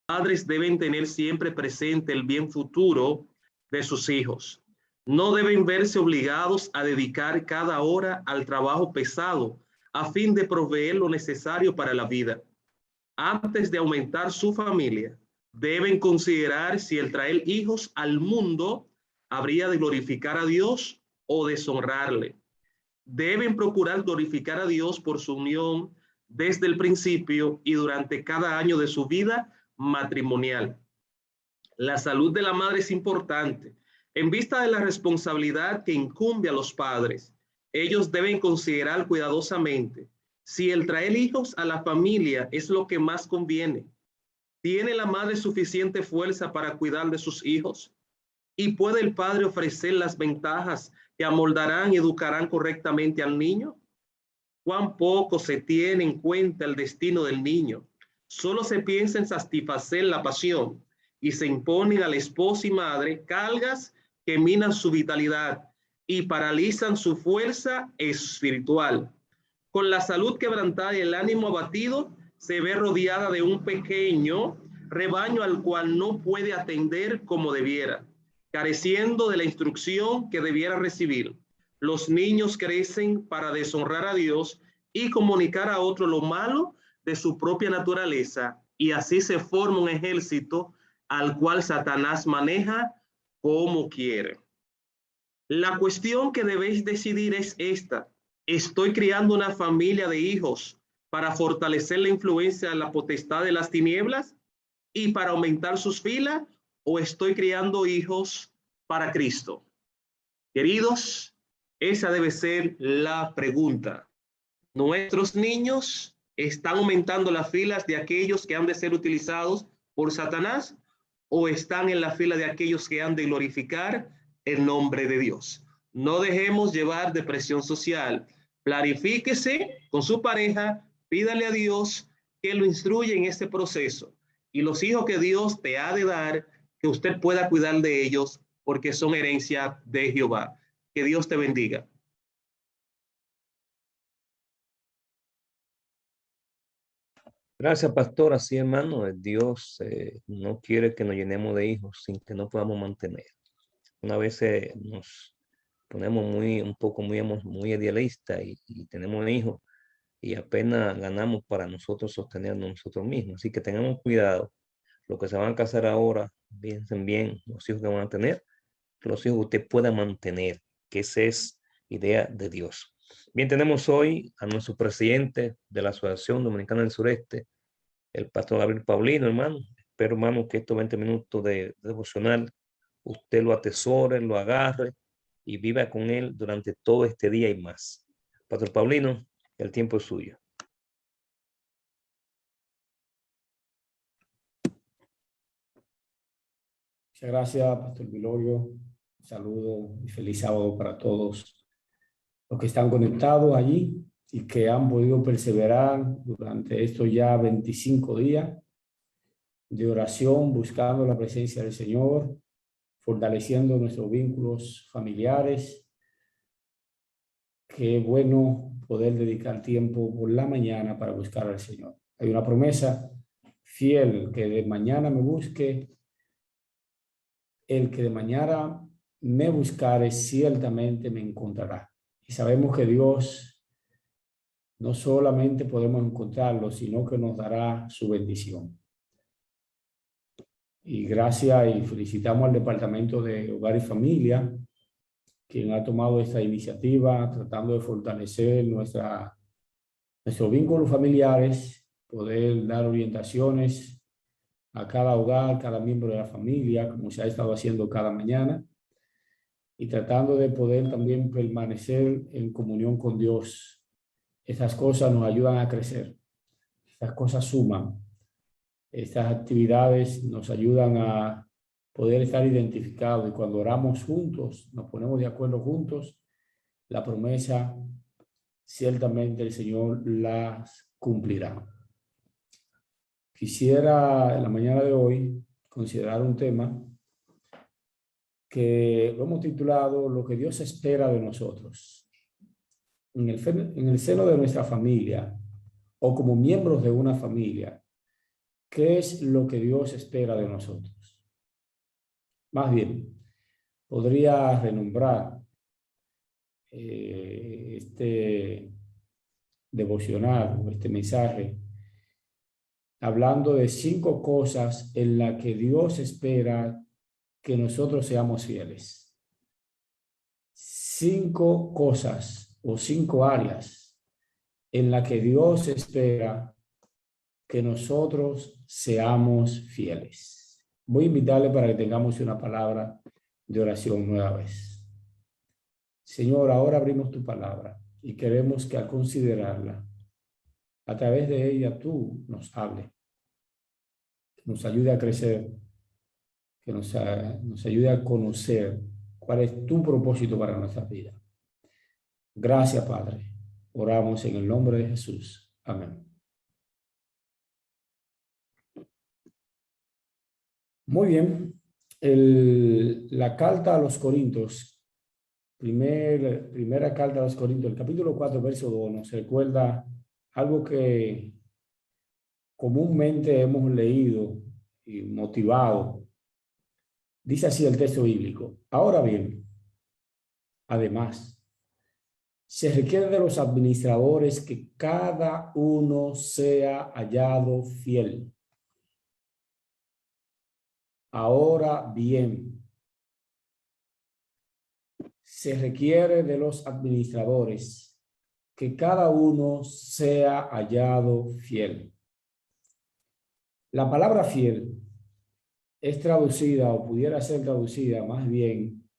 Padres deben tener siempre presente el bien futuro de sus hijos. No deben verse obligados a dedicar cada hora al trabajo pesado a fin de proveer lo necesario para la vida. Antes de aumentar su familia, deben considerar si el traer hijos al mundo habría de glorificar a Dios o deshonrarle. Deben procurar glorificar a Dios por su unión desde el principio y durante cada año de su vida matrimonial. La salud de la madre es importante. En vista de la responsabilidad que incumbe a los padres, ellos deben considerar cuidadosamente si el traer hijos a la familia es lo que más conviene. ¿Tiene la madre suficiente fuerza para cuidar de sus hijos? ¿Y puede el padre ofrecer las ventajas que amoldarán y educarán correctamente al niño? ¿Cuán poco se tiene en cuenta el destino del niño? Solo se piensa en satisfacer la pasión y se imponen a la esposa y madre cargas que minan su vitalidad y paralizan su fuerza espiritual. Con la salud quebrantada y el ánimo abatido, se ve rodeada de un pequeño rebaño al cual no puede atender como debiera, careciendo de la instrucción que debiera recibir. Los niños crecen para deshonrar a Dios y comunicar a otros lo malo de su propia naturaleza, y así se forma un ejército al cual Satanás maneja como quiere. La cuestión que debéis decidir es esta: ¿estoy criando una familia de hijos para fortalecer la influencia de la potestad de las tinieblas y para aumentar sus filas, o estoy criando hijos para Cristo? Queridos, esa debe ser la pregunta. ¿Nuestros niños están aumentando las filas de aquellos que han de ser utilizados por Satanás, o están en la fila de aquellos que han de glorificar el nombre de Dios? No dejemos llevar de presión social. Clarifíquese con su pareja, pídale a Dios que lo instruya en este proceso. Y los hijos que Dios te ha de dar, que usted pueda cuidar de ellos, porque son herencia de Jehová. Que Dios te bendiga. Gracias, pastor. Así, hermano, Dios no quiere que nos llenemos de hijos sin que no podamos mantener. Una vez nos ponemos muy idealistas y tenemos hijos y apenas ganamos para nosotros sostenernos nosotros mismos. Así que tengamos cuidado. Los que se van a casar ahora, piensen bien los hijos que van a tener, que los hijos que usted pueda mantener, que esa es idea de Dios. Bien, tenemos hoy a nuestro presidente de la Asociación Dominicana del Sureste, el pastor Gabriel Paulino, hermano. Espero, hermano, que estos 20 minutos de devocional usted lo atesore, lo agarre y viva con él durante todo este día y más. Pastor Paulino, el tiempo es suyo. Muchas gracias, Pastor Vilorio. Un saludo y feliz sábado para todos los que están conectados allí y que han podido perseverar durante estos ya 25 días de oración, buscando la presencia del Señor, fortaleciendo nuestros vínculos familiares. Qué bueno poder dedicar tiempo por la mañana para buscar al Señor. Hay una promesa fiel: que de mañana me busque. El que de mañana me buscare, ciertamente me encontrará. Y sabemos que Dios no solamente podemos encontrarlo, sino que nos dará su bendición. Y gracias y felicitamos al Departamento de Hogar y Familia, quien ha tomado esta iniciativa tratando de fortalecer nuestros vínculos familiares, poder dar orientaciones a cada hogar, cada miembro de la familia, como se ha estado haciendo cada mañana, y tratando de poder también permanecer en comunión con Dios. Estas cosas nos ayudan a crecer, estas cosas suman, estas actividades nos ayudan a poder estar identificados, y cuando oramos juntos, nos ponemos de acuerdo juntos, la promesa ciertamente el Señor las cumplirá. Quisiera en la mañana de hoy considerar un tema que lo hemos titulado "Lo que Dios espera de nosotros". En el seno de nuestra familia o como miembros de una familia, ¿qué es lo que Dios espera de nosotros? Más bien, podría renombrar este devocional o este mensaje hablando de 5 cosas en las que Dios espera que nosotros seamos fieles. 5 cosas o 5 áreas en las que Dios espera que nosotros seamos fieles. Voy a invitarle para que tengamos una palabra de oración nueva vez. Señor, ahora abrimos tu palabra y queremos que al considerarla, a través de ella tú nos hable, que nos ayude a crecer, que nos ayude a conocer cuál es tu propósito para nuestra vida. Gracias, Padre. Oramos en el nombre de Jesús. Amén. Muy bien. La carta a los Corintios, primera carta a los Corintios, el capítulo 4, verso 2, nos recuerda algo que comúnmente hemos leído y motivado. Dice así el texto bíblico. Ahora bien, además, se requiere de los administradores que cada uno sea hallado fiel. Ahora bien, se requiere de los administradores que cada uno sea hallado fiel. La palabra fiel es traducida o pudiera ser traducida más bien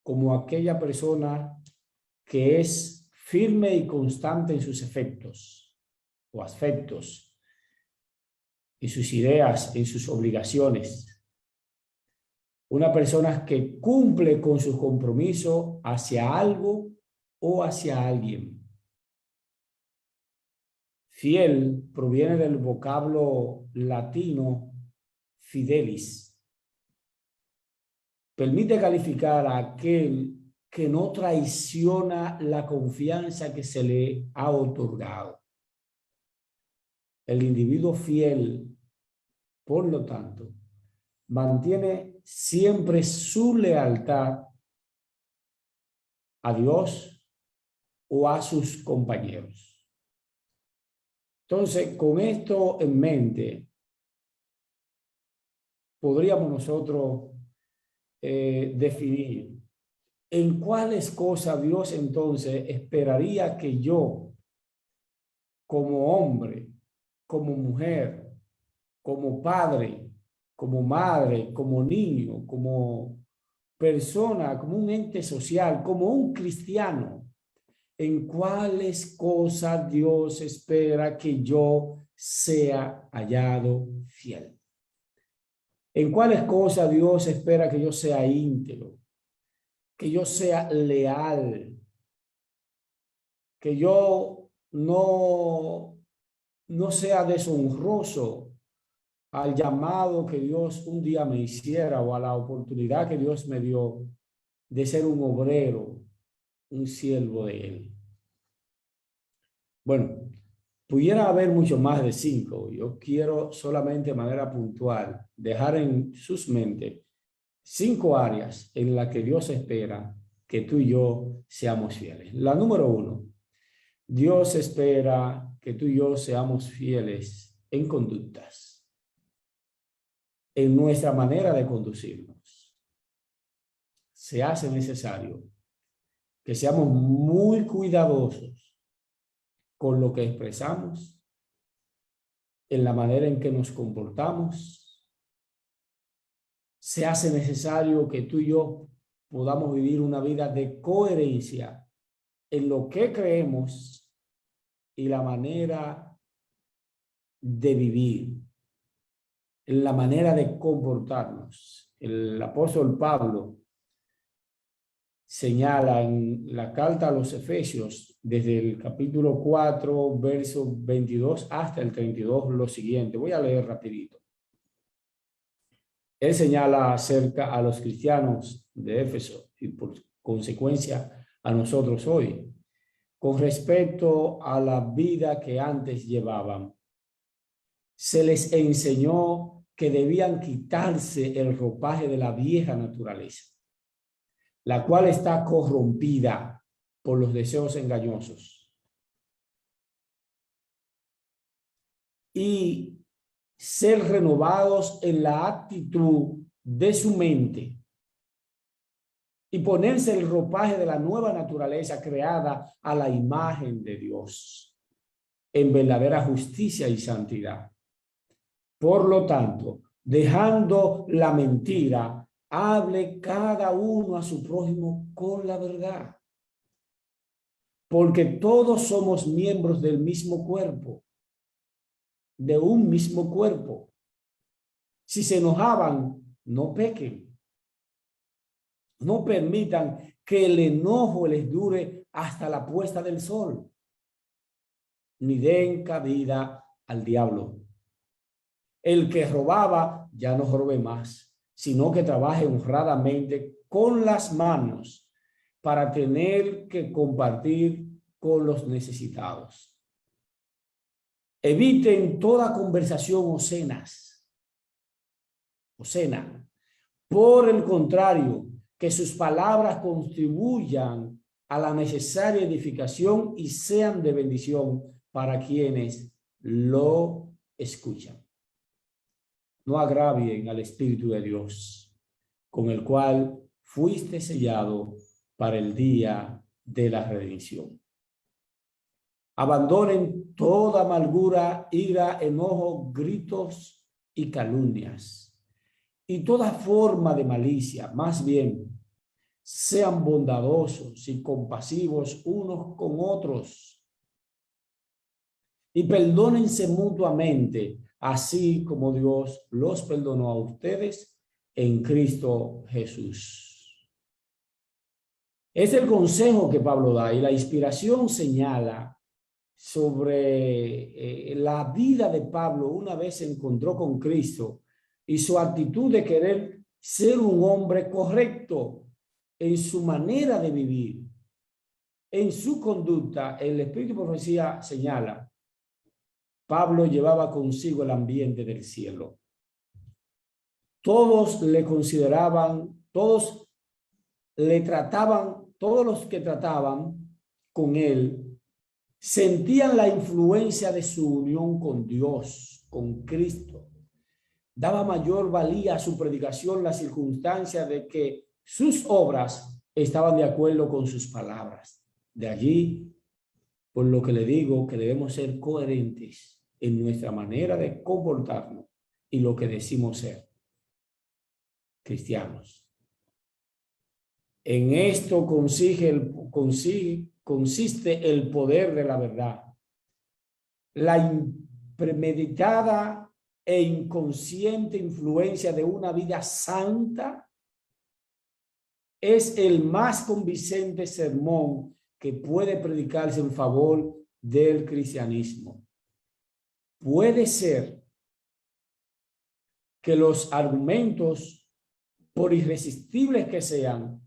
como aquella persona que es firme y constante en sus efectos o aspectos, en sus ideas, en sus obligaciones. Una persona que cumple con su compromiso hacia algo o hacia alguien. Fiel proviene del vocablo latino fidelis. Permite calificar a aquel que no traiciona la confianza que se le ha otorgado. El individuo fiel, por lo tanto, mantiene siempre su lealtad a Dios o a sus compañeros. Entonces, con esto en mente, podríamos nosotros definir en cuáles cosas Dios entonces esperaría que yo, como hombre, como mujer, como padre, como madre, como niño, como persona, como un ente social, como un cristiano, en cuáles cosas Dios espera que yo sea hallado fiel. En cuáles cosas Dios espera que yo sea íntegro, que yo sea leal, que yo no sea deshonroso al llamado que Dios un día me hiciera o a la oportunidad que Dios me dio de ser un obrero, un siervo de Él. Bueno, pudiera haber mucho más de 5. Yo quiero solamente de manera puntual dejar en sus mentes 5 áreas en las que Dios espera que tú y yo seamos fieles. La número 1, Dios espera que tú y yo seamos fieles en conductas, en nuestra manera de conducirnos. Se hace necesario que seamos muy cuidadosos con lo que expresamos, en la manera en que nos comportamos. Se hace necesario que tú y yo podamos vivir una vida de coherencia en lo que creemos y la manera de vivir, en la manera de comportarnos. El apóstol Pablo señala en la carta a los Efesios, desde el capítulo 4, verso 22 hasta el 32, lo siguiente. Voy a leer rapidito. Él señala acerca a los cristianos de Éfeso y por consecuencia a nosotros hoy, con respecto a la vida que antes llevaban. se les enseñó que debían quitarse el ropaje de la vieja naturaleza, la cual está corrompida por los deseos engañosos, y ser renovados en la actitud de su mente y ponerse el ropaje de la nueva naturaleza creada a la imagen de Dios en verdadera justicia y santidad. Por lo tanto, dejando la mentira, hable cada uno a su prójimo con la verdad, porque todos somos miembros del mismo cuerpo, de un mismo cuerpo. Si se enojaban, no pequen. No permitan que el enojo les dure hasta la puesta del sol, ni den cabida al diablo. El que robaba ya no robe más, sino que trabaje honradamente con las manos para tener que compartir con los necesitados. Eviten toda conversación obscena. Por el contrario, que sus palabras contribuyan a la necesaria edificación y sean de bendición para quienes lo escuchan. No agravien al Espíritu de Dios, con el cual fuiste sellado para el día de la redención. Abandonen toda amargura, ira, enojo, gritos y calumnias, y toda forma de malicia. Más bien, sean bondadosos y compasivos unos con otros, y perdónense mutuamente, así como Dios los perdonó a ustedes en Cristo Jesús. Es el consejo que Pablo da, y la inspiración señala sobre la vida de Pablo una vez se encontró con Cristo y su actitud de querer ser un hombre correcto en su manera de vivir, en su conducta. El Espíritu de Profecía señala: Pablo llevaba consigo el ambiente del cielo. Todos le consideraban, todos le trataban, todos los que trataban con él sentían la influencia de su unión con Dios, con Cristo. Daba mayor valía a su predicación la circunstancia de que sus obras estaban de acuerdo con sus palabras. De allí, por lo que le digo, que debemos ser coherentes en nuestra manera de comportarnos y lo que decimos ser cristianos. En esto consiste el poder de la verdad. La impremeditada e inconsciente influencia de una vida santa es el más convincente sermón que puede predicarse en favor del cristianismo. Puede ser que los argumentos, por irresistibles que sean,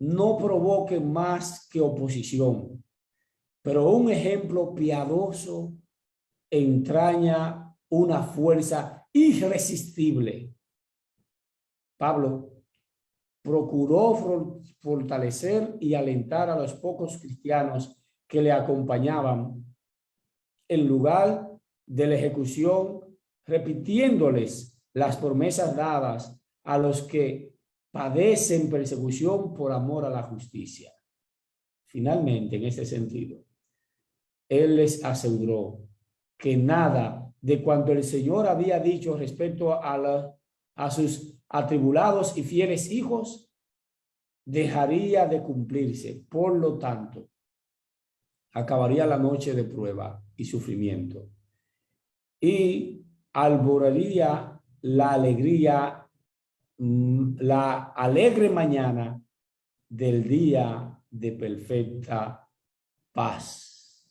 no provoquen más que oposición, pero un ejemplo piadoso entraña una fuerza irresistible. Pablo procuró fortalecer y alentar a los pocos cristianos que le acompañaban en lugar de la ejecución, repitiéndoles las promesas dadas a los que padecen persecución por amor a la justicia. Finalmente, en este sentido, él les aseguró que nada de cuanto el Señor había dicho respecto a sus atribulados y fieles hijos dejaría de cumplirse. Por lo tanto, acabaría la noche de prueba y sufrimiento y alboraría la alegre mañana del día de perfecta paz.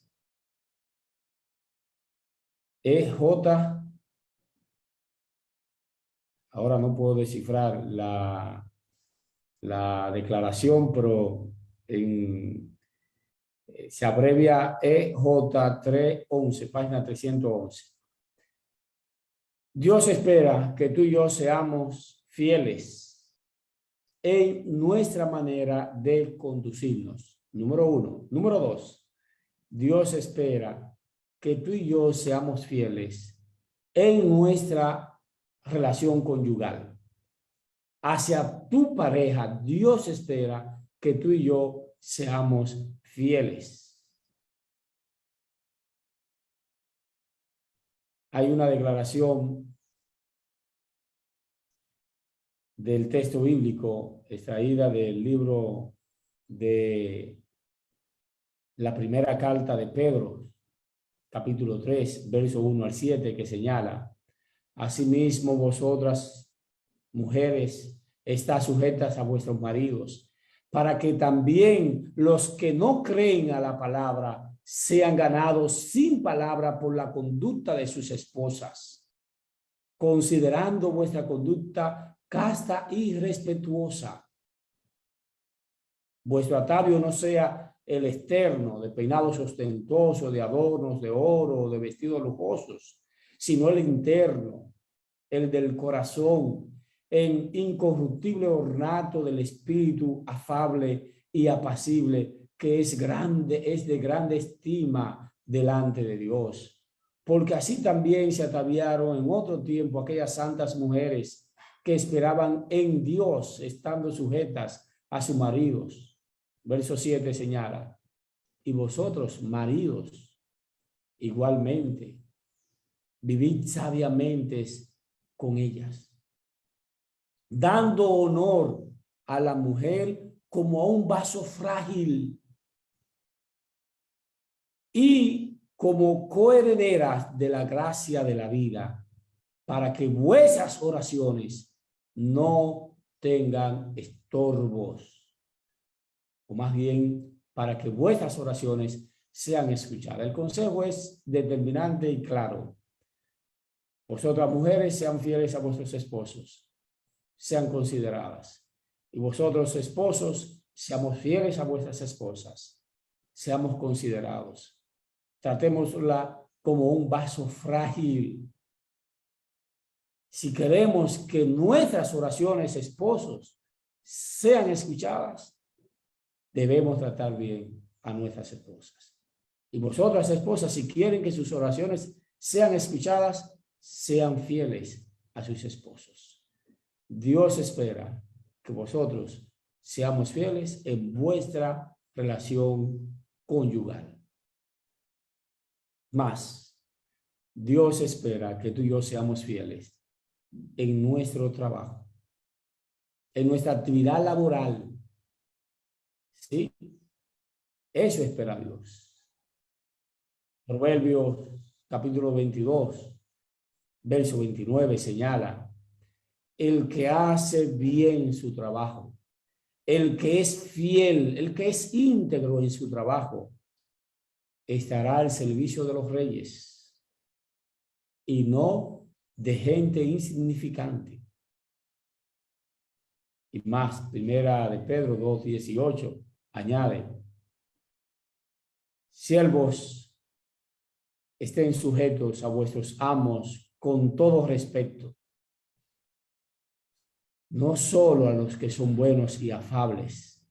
EJ, ahora no puedo descifrar la declaración, pero se abrevia EJ 311, página 311. Dios espera que tú y yo seamos fieles en nuestra manera de conducirnos. Número 1. Número 2. Dios espera que tú y yo seamos fieles en nuestra relación conyugal. Hacia tu pareja, Dios espera que tú y yo seamos fieles. Hay una declaración del texto bíblico extraída del libro de la primera carta de Pedro, capítulo 3, verso 1 al 7, que señala: asimismo vosotras, mujeres, estad sujetas a vuestros maridos, para que también los que no creen a la palabra sean ganados sin palabra por la conducta de sus esposas, considerando vuestra conducta casta y respetuosa. Vuestro atavio no sea el externo, de peinados ostentosos, de adornos de oro, de vestidos lujosos, sino el interno, el del corazón, en incorruptible ornato del espíritu afable y apacible, que es de grande estima delante de Dios. Porque así también se ataviaron en otro tiempo aquellas santas mujeres que esperaban en Dios, estando sujetas a sus maridos. Verso 7 señala: y vosotros, maridos, igualmente, vivid sabiamente con ellas, dando honor a la mujer como a un vaso frágil y como coherederas de la gracia de la vida, para que vuestras oraciones no tengan estorbos, o más bien para que vuestras oraciones sean escuchadas. El consejo es determinante y claro. Vosotras, mujeres, sean fieles a vuestros esposos, sean consideradas. Y vosotros, esposos, seamos fieles a vuestras esposas, seamos considerados. Tratémosla como un vaso frágil. Si queremos que nuestras oraciones, esposos, sean escuchadas, debemos tratar bien a nuestras esposas. Y vosotras, esposas, si quieren que sus oraciones sean escuchadas, sean fieles a sus esposos. Dios espera que vosotros seamos fieles en vuestra relación conyugal. Más, Dios espera que tú y yo seamos fieles en nuestro trabajo, en nuestra actividad laboral. ¿Sí? Eso espera Dios. Proverbios capítulo 22, verso 29 señala: el que hace bien su trabajo, el que es fiel, el que es íntegro en su trabajo, estará al servicio de los reyes y no de gente insignificante. Y más, primera de Pedro 2:18 añade: siervos, estén sujetos a vuestros amos con todo respeto, no solo a los que son buenos y afables,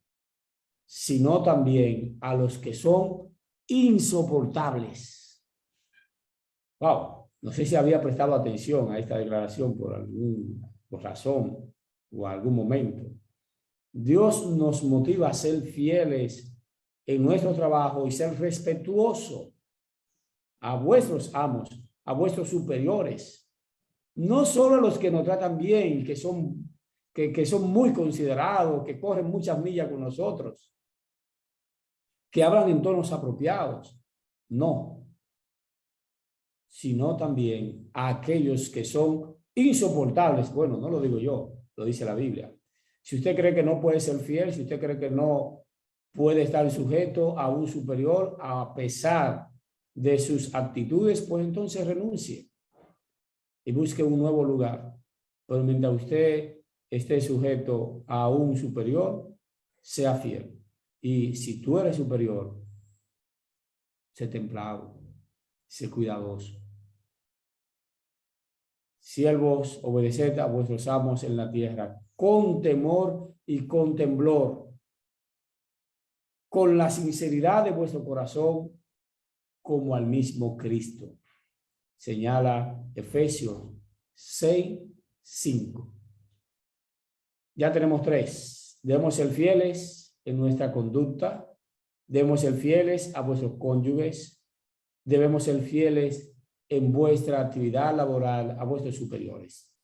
sino también a los que son insoportables. Wow, no sé si había prestado atención a esta declaración por alguna razón o algún momento. Dios nos motiva a ser fieles en nuestro trabajo y ser respetuoso a vuestros amos, a vuestros superiores, no solo a los que nos tratan bien, que son muy considerados, que corren muchas millas con nosotros, que hablan en tonos apropiados, no, sino también a aquellos que son insoportables. Bueno, no lo digo yo, lo dice la Biblia. Si usted cree que no puede ser fiel, si usted cree que no puede estar sujeto a un superior a pesar de sus actitudes, pues entonces renuncie y busque un nuevo lugar. Pero mientras usted esté sujeto a un superior, sea fiel. Y si tú eres superior, sé templado, sé cuidadoso. Siervos, obedeced a vuestros amos en la tierra, con temor y con temblor, con la sinceridad de vuestro corazón, como al mismo Cristo. Señala Efesios 6:5. Ya tenemos 3. Debemos ser fieles en nuestra conducta, debemos ser fieles a vuestros cónyuges, debemos ser fieles en vuestra actividad laboral a vuestros superiores.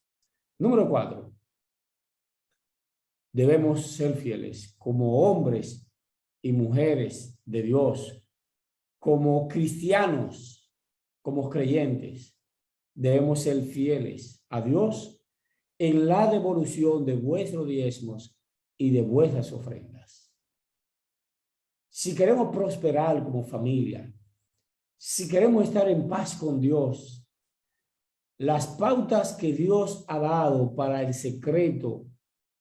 Número 4. Debemos ser fieles como hombres y mujeres de Dios, como cristianos, como creyentes. Debemos ser fieles a Dios en la devolución de vuestros diezmos y de vuestras ofrendas. Si queremos prosperar como familia, si queremos estar en paz con Dios, las pautas que Dios ha dado para el secreto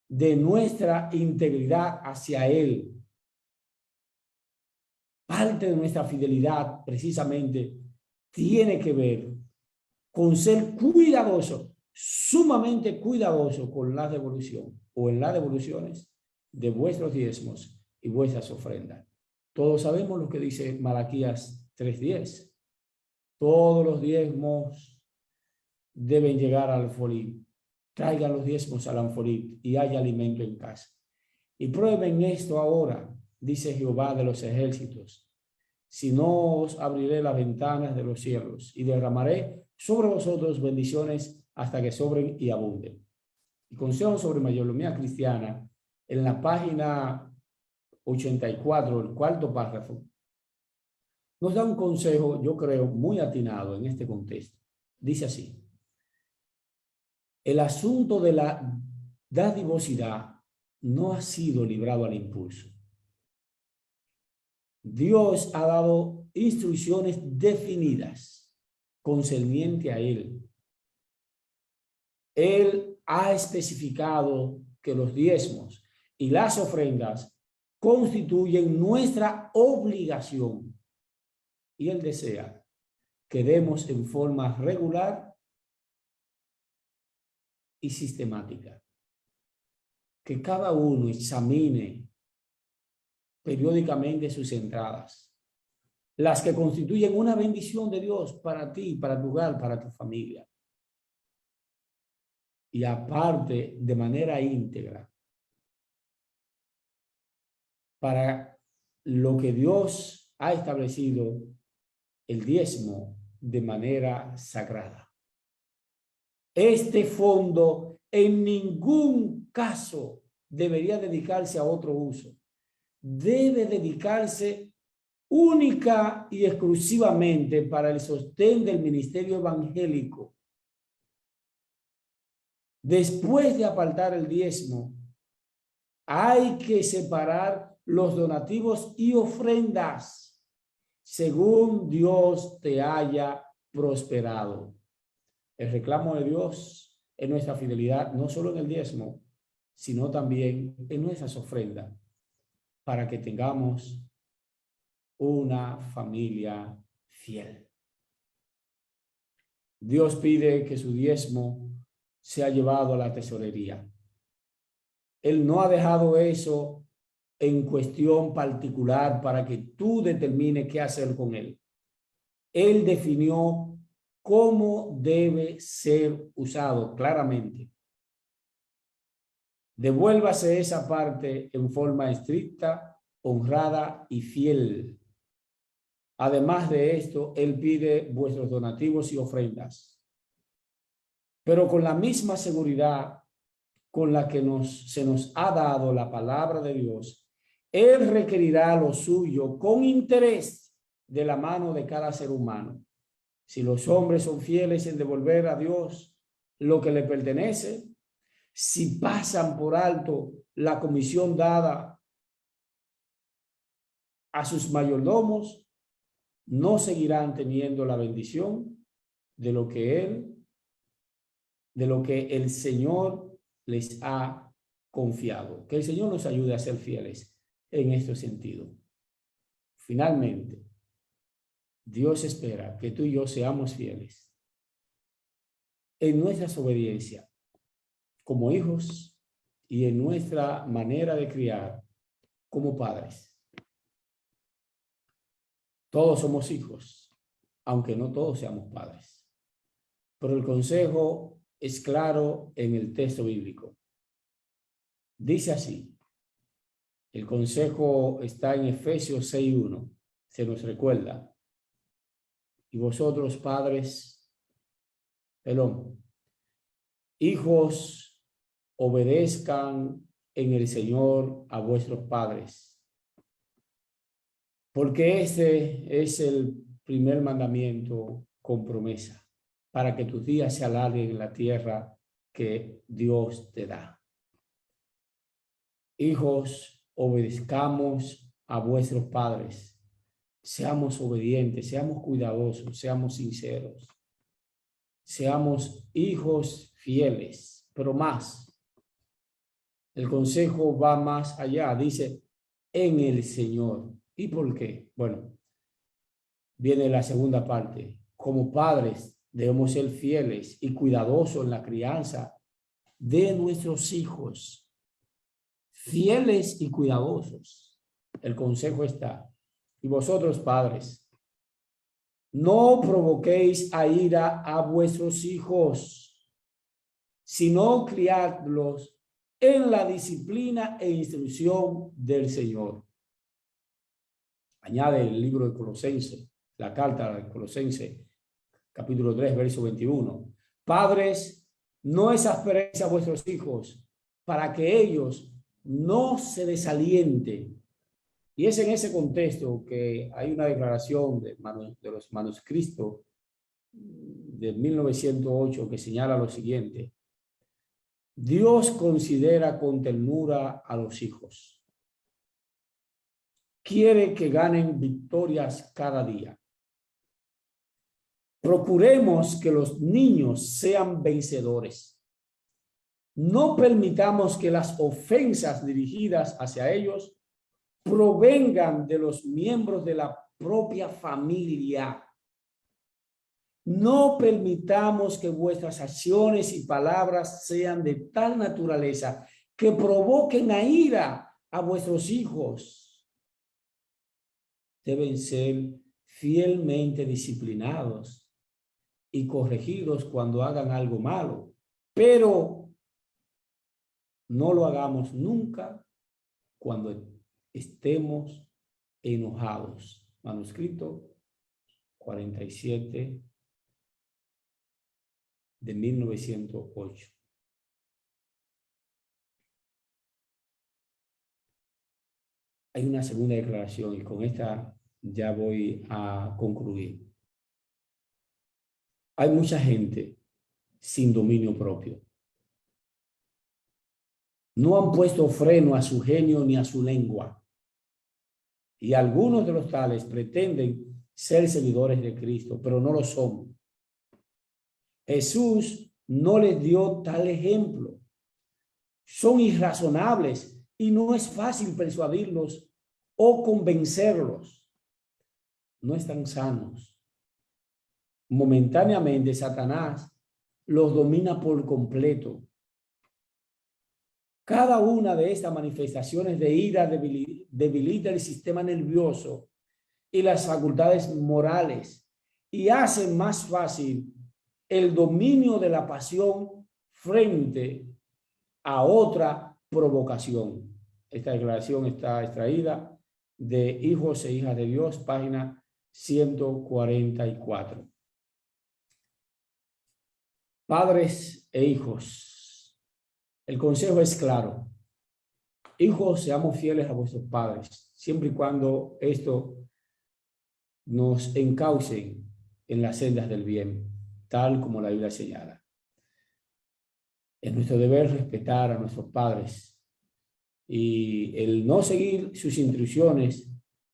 de nuestra integridad hacia Él, parte de nuestra fidelidad precisamente tiene que ver con ser cuidadoso, sumamente cuidadoso con la devolución o en las devoluciones de vuestros diezmos y vuestras ofrendas. Todos sabemos lo que dice Malaquías 3:10. Todos los diezmos deben llegar al alfolí. Traigan los diezmos al alfolí y haya alimento en casa. Y prueben esto ahora, dice Jehová de los ejércitos, si no os abriré las ventanas de los cielos y derramaré sobre vosotros bendiciones hasta que sobren y abunden. Y consejo sobre mayordomía cristiana, en la página 84, el cuarto párrafo, nos da un consejo, yo creo, muy atinado en este contexto. Dice así: el asunto de la dadivosidad no ha sido librado al impulso. Dios ha dado instrucciones definidas concerniente a Él. Él ha especificado que los diezmos y las ofrendas constituyen nuestra obligación. Y Él desea que demos en forma regular y sistemática. Que cada uno examine periódicamente sus entradas, las que constituyen una bendición de Dios para ti, para tu hogar, para tu familia. Y aparte, de manera íntegra, para lo que Dios ha establecido, el diezmo de manera sagrada. Este fondo en ningún caso debería dedicarse a otro uso. Debe dedicarse única y exclusivamente para el sostén del ministerio evangélico. Después de apartar el diezmo, hay que separar los donativos y ofrendas según Dios te haya prosperado. El reclamo de Dios es nuestra fidelidad, no solo en el diezmo, sino también en nuestras ofrendas, para que tengamos una familia fiel. Dios pide que su diezmo sea llevado a la tesorería. Él no ha dejado eso en cuestión particular para que tú determines qué hacer con él. Él definió cómo debe ser usado claramente. Devuélvase esa parte en forma estricta, honrada y fiel. Además de esto, Él pide vuestros donativos y ofrendas, pero con la misma seguridad con la que se nos ha dado la palabra de Dios. Él requerirá lo suyo con interés de la mano de cada ser humano. Si los hombres son fieles en devolver a Dios lo que le pertenece, si pasan por alto la comisión dada a sus mayordomos, no seguirán teniendo la bendición de lo que el Señor les ha confiado. Que el Señor nos ayude a ser fieles en este sentido. Finalmente, Dios espera que tú y yo seamos fieles en nuestra obediencia como hijos y en nuestra manera de criar como padres. Todos somos hijos, aunque no todos seamos padres. Pero el consejo es claro en el texto bíblico. Dice así, el consejo está en Efesios 6:1, se nos recuerda. Y vosotros, padres, hijos, obedezcan en el Señor a vuestros padres, porque este es el primer mandamiento con promesa, para que tus días se alarguen en la tierra que Dios te da. Hijos, obedezcamos a vuestros padres. Seamos obedientes, seamos cuidadosos, seamos sinceros. Seamos hijos fieles, pero más. El consejo va más allá, dice, en el Señor. ¿Y por qué? Bueno, viene la segunda parte. Como padres debemos ser fieles y cuidadosos en la crianza de nuestros hijos. Fieles y cuidadosos. El consejo está. Y vosotros, padres, no provoquéis a ira a vuestros hijos, sino criadlos en la disciplina e instrucción del Señor. Añade el libro de Colosenses, la carta de Colosenses, capítulo 3, verso 21. Padres, no exasperéis a vuestros hijos para que ellos no se desalienten. Y es en ese contexto que hay una declaración de los manuscritos de 1908 que señala lo siguiente. Dios considera con ternura a los hijos. Quiere que ganen victorias cada día. Procuremos que los niños sean vencedores. No permitamos que las ofensas dirigidas hacia ellos provengan de los miembros de la propia familia. No permitamos que vuestras acciones y palabras sean de tal naturaleza que provoquen a ira a vuestros hijos. Deben ser fielmente disciplinados y corregidos cuando hagan algo malo, pero no lo hagamos nunca cuando estemos enojados. Manuscrito 47 de 1908. Hay una segunda declaración y con esta ya voy a concluir. Hay mucha gente sin dominio propio. No han puesto freno a su genio ni a su lengua. Y algunos de los tales pretenden ser seguidores de Cristo, pero no lo son. Jesús no les dio tal ejemplo. Son irrazonables y no es fácil persuadirlos o convencerlos. No están sanos. Momentáneamente, Satanás los domina por completo. Cada una de estas manifestaciones de ira debilita el sistema nervioso y las facultades morales y hace más fácil el dominio de la pasión frente a otra provocación. Esta declaración está extraída de Hijos e Hijas de Dios, página 144. Padres e hijos. El consejo es claro. Hijos, seamos fieles a vuestros padres, siempre y cuando esto nos encaucen en las sendas del bien, tal como la Biblia señala. Es nuestro deber respetar a nuestros padres y el no seguir sus instrucciones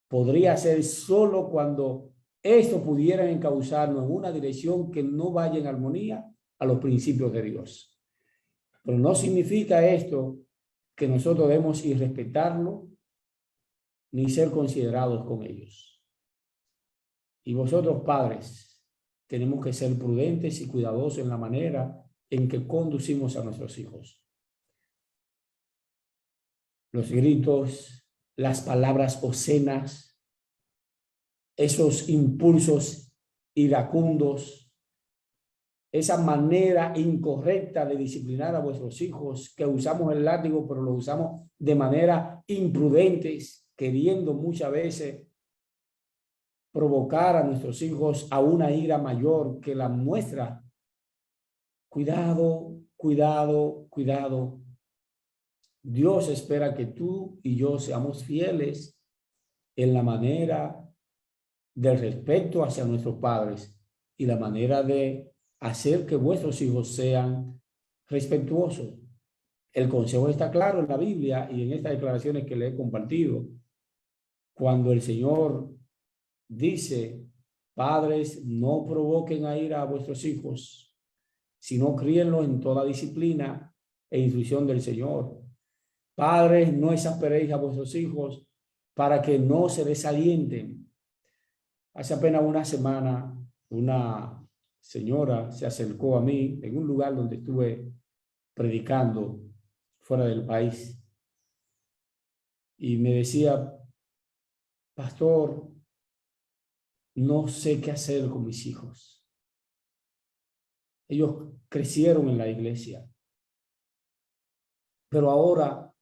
podría ser solo cuando esto pudiera encauzarnos en una dirección que no vaya en armonía a los principios de Dios. Pero no significa esto que nosotros debemos irrespetarlo ni ser considerados con ellos. Y vosotros, padres, tenemos que ser prudentes y cuidadosos en la manera en que conducimos a nuestros hijos. Los gritos, las palabras obscenas, esos impulsos iracundos, esa manera incorrecta de disciplinar a vuestros hijos, que usamos el látigo, pero lo usamos de manera imprudentes, queriendo muchas veces provocar a nuestros hijos a una ira mayor que la nuestra. Cuidado, cuidado, cuidado. Dios espera que tú y yo seamos fieles en la manera del respeto hacia nuestros padres y la manera de hacer que vuestros hijos sean respetuosos. El consejo está claro en la Biblia y en estas declaraciones que le he compartido. Cuando el Señor dice, padres, no provoquen a ira a vuestros hijos, sino críenlos en toda disciplina e instrucción del Señor. Padres, no exasperéis a vuestros hijos para que no se desalienten. Hace apenas una semana, una señora se acercó a mí en un lugar donde estuve predicando fuera del país y me decía, pastor, no sé qué hacer con mis hijos. Ellos crecieron en la iglesia, pero ahora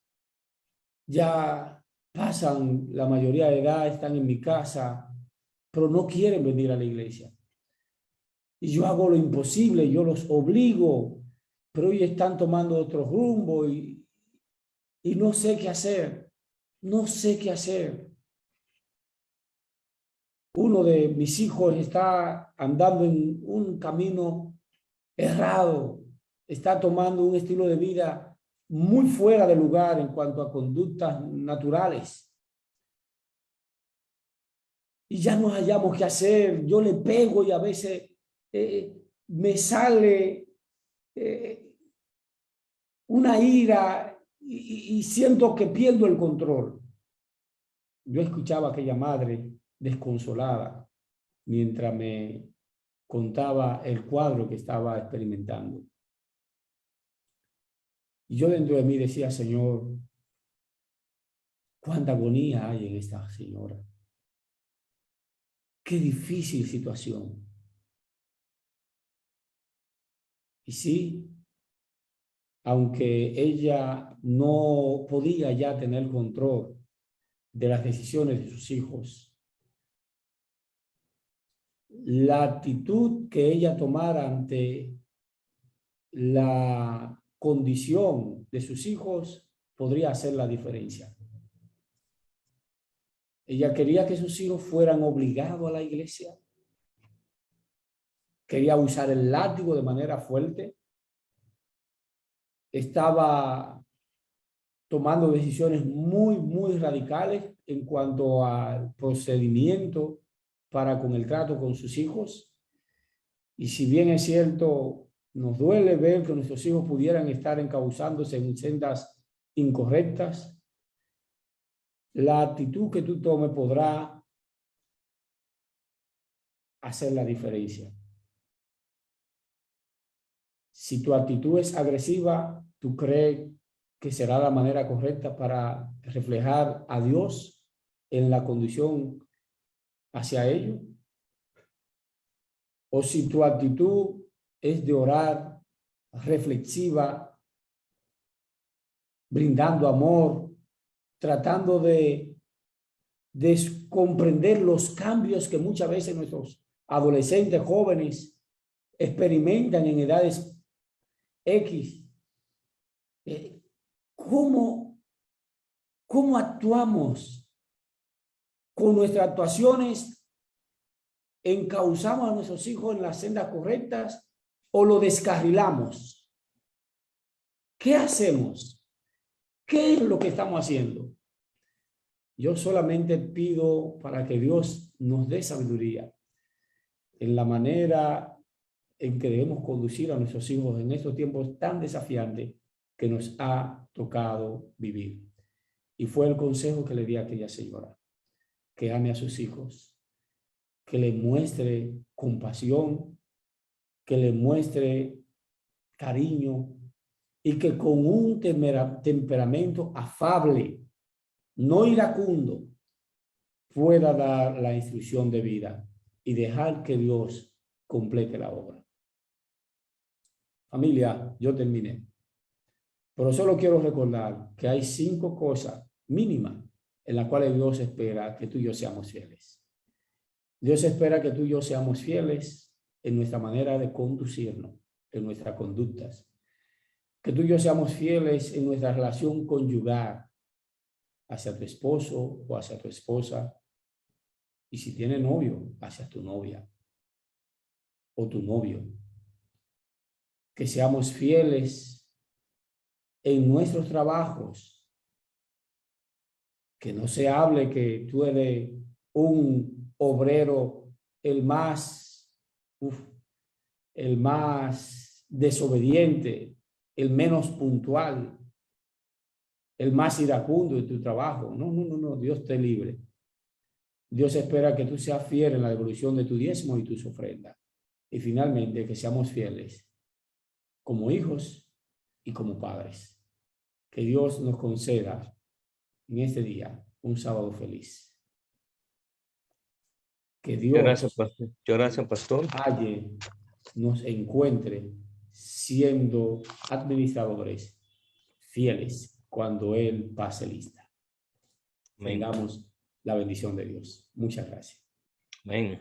ya pasan la mayoría de edad, están en mi casa, pero no quieren venir a la iglesia. Y yo hago lo imposible, yo los obligo, pero ellos están tomando otro rumbo y no sé qué hacer, no sé qué hacer. Uno de mis hijos está andando en un camino errado, está tomando un estilo de vida muy fuera de lugar en cuanto a conductas naturales. Y ya no hallamos qué hacer. Yo le pego y a veces me sale una ira y siento que pierdo el control. Yo escuchaba a aquella madre desconsolada mientras me contaba el cuadro que estaba experimentando. Y yo dentro de mí decía, Señor, cuánta agonía hay en esta señora. Qué difícil situación. Y sí, aunque ella no podía ya tener control de las decisiones de sus hijos, la actitud que ella tomara ante la condición de sus hijos podría hacer la diferencia. Ella quería que sus hijos fueran obligados a la iglesia. Quería usar el látigo de manera fuerte. Estaba tomando decisiones muy radicales en cuanto al procedimiento para con el trato con sus hijos. Y si bien es cierto, nos duele ver que nuestros hijos pudieran estar encauzándose en sendas incorrectas, la actitud que tú tomes podrá hacer la diferencia. Si tu actitud es agresiva, ¿tú crees que será la manera correcta para reflejar a Dios en la condición hacia ellos? O si tu actitud es de orar, reflexiva, brindando amor, tratando de comprender los cambios que muchas veces nuestros adolescentes jóvenes experimentan en edades X. ¿Cómo actuamos? Con nuestras actuaciones, ¿encauzamos a nuestros hijos en las sendas correctas o lo descarrilamos? ¿Qué hacemos? ¿Qué es lo que estamos haciendo? Yo solamente pido para que Dios nos dé sabiduría en la manera en que debemos conducir a nuestros hijos en estos tiempos tan desafiantes que nos ha tocado vivir. Y fue el consejo que le di a aquella señora, que ame a sus hijos, que le muestre compasión, que le muestre cariño y que con un temperamento afable, no iracundo, pueda dar la instrucción de vida y dejar que Dios complete la obra. Familia, yo terminé. Pero solo quiero recordar que hay 5 cosas mínimas en las cuales Dios espera que tú y yo seamos fieles. Dios espera que tú y yo seamos fieles en nuestra manera de conducirnos, en nuestras conductas. Que tú y yo seamos fieles en nuestra relación conyugal hacia tu esposo o hacia tu esposa. Y si tienes novio, hacia tu novia o tu novio. Que seamos fieles en nuestros trabajos. Que no se hable que tú eres un obrero el más desobediente, el menos puntual, el más iracundo en tu trabajo. No, Dios te libre. Dios espera que tú seas fiel en la devolución de tu diezmo y tus ofrendas. Y finalmente que seamos fieles como hijos y como padres. Que Dios nos conceda en este día un sábado feliz. Que Dios Muchas gracias, pastor. nos encuentre siendo administradores fieles cuando Él pase lista. Amén. Tengamos la bendición de Dios. Muchas gracias. Amén.